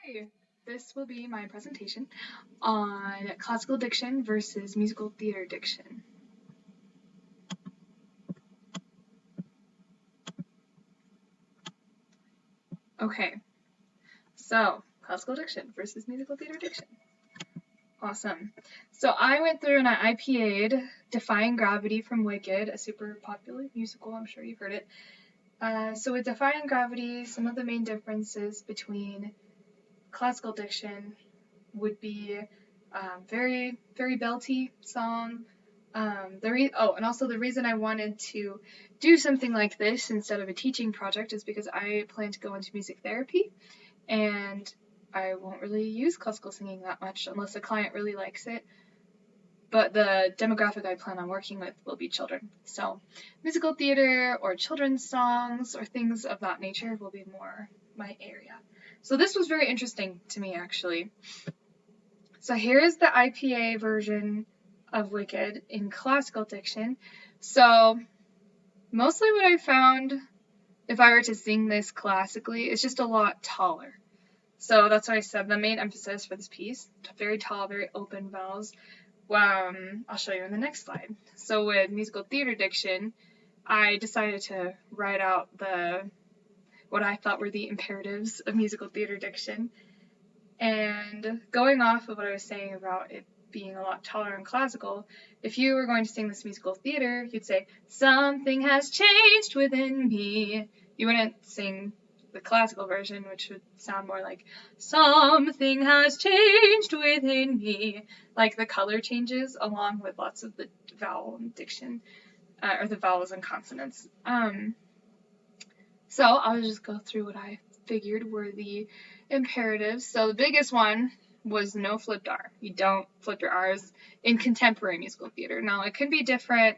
Hi, this will be my presentation on classical diction versus musical theater diction. Okay, so classical diction versus musical theater diction. Awesome. So I went through and I IPA'd Defying Gravity from Wicked, a super popular musical, I'm sure you've heard it. So with Defying Gravity, some of the main differences between classical diction would be very, very belty song. And also the reason I wanted to do something like this instead of a teaching project is because I plan to go into music therapy, and I won't really use classical singing that much unless a client really likes it. But the demographic I plan on working with will be children. So musical theater or children's songs or things of that nature will be more my area. So this was very interesting to me, actually. So here is the IPA version of Wicked in classical diction. So mostly what I found, if I were to sing this classically, is just a lot taller. So that's why I said the main emphasis for this piece, very tall, very open vowels. I'll show you in the next slide. So with musical theater diction, I decided to write out what I thought were the imperatives of musical theater diction. And going off of what I was saying about it being a lot taller in classical, if you were going to sing this musical theater, you'd say, "Something has changed within me." You wouldn't sing the classical version, which would sound more like, "Something has changed within me." Like the color changes along with lots of the vowel and diction, or the vowels and consonants. So I'll just go through what I figured were the imperatives. So the biggest one was no flipped R. You don't flip your R's in contemporary musical theater. Now, it can be different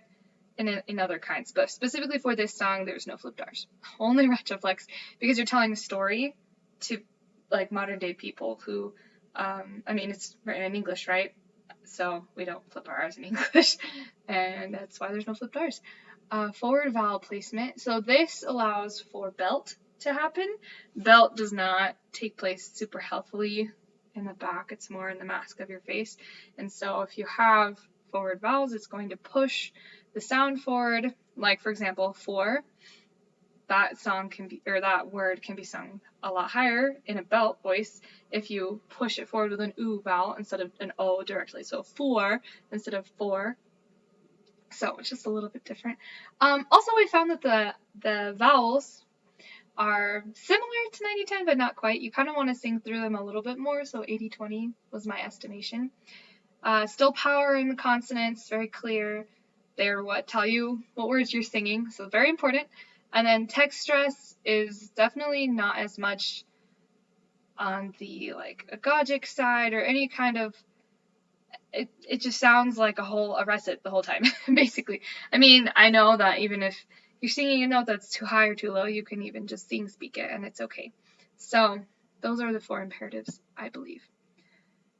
in other kinds, but specifically for this song, there's no flipped R's. Only retroflex, because you're telling a story to like modern day people who, it's written in English, right? So we don't flip our R's in English, and that's why there's no flipped R's. Forward vowel placement. So this allows for belt to happen. Belt does not take place super healthily in the back. It's more in the mask of your face. And so if you have forward vowels, it's going to push the sound forward. Like, for example, for, that word can be sung a lot higher in a belt voice if you push it forward with an oo vowel instead of an o directly. So for instead of for. So it's just a little bit different. Also, we found that the vowels are similar to 90-10, but not quite. You kind of want to sing through them a little bit more, so 80-20 was my estimation. Still power in the consonants, very clear. They're what tell you what words you're singing, so very important. And then text stress is definitely not as much on the agogic side or any kind of. It just sounds like a recit the whole time, basically. I mean, I know that even if you're singing a note that's too high or too low, you can even just speak it, and it's okay. So those are the 4 imperatives, I believe.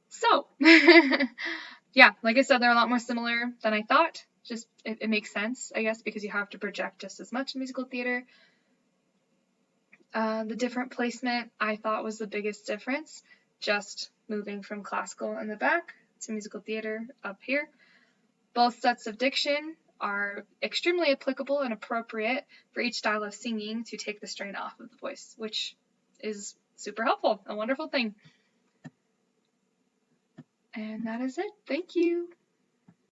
So, yeah, like I said, they're a lot more similar than I thought. Just, it makes sense, I guess, because you have to project just as much in musical theater. The different placement, I thought, was the biggest difference, just moving from classical in the back to musical theater up here. Both sets of diction are extremely applicable and appropriate for each style of singing to take the strain off of the voice, which is super helpful, a wonderful thing. And that is it. Thank you.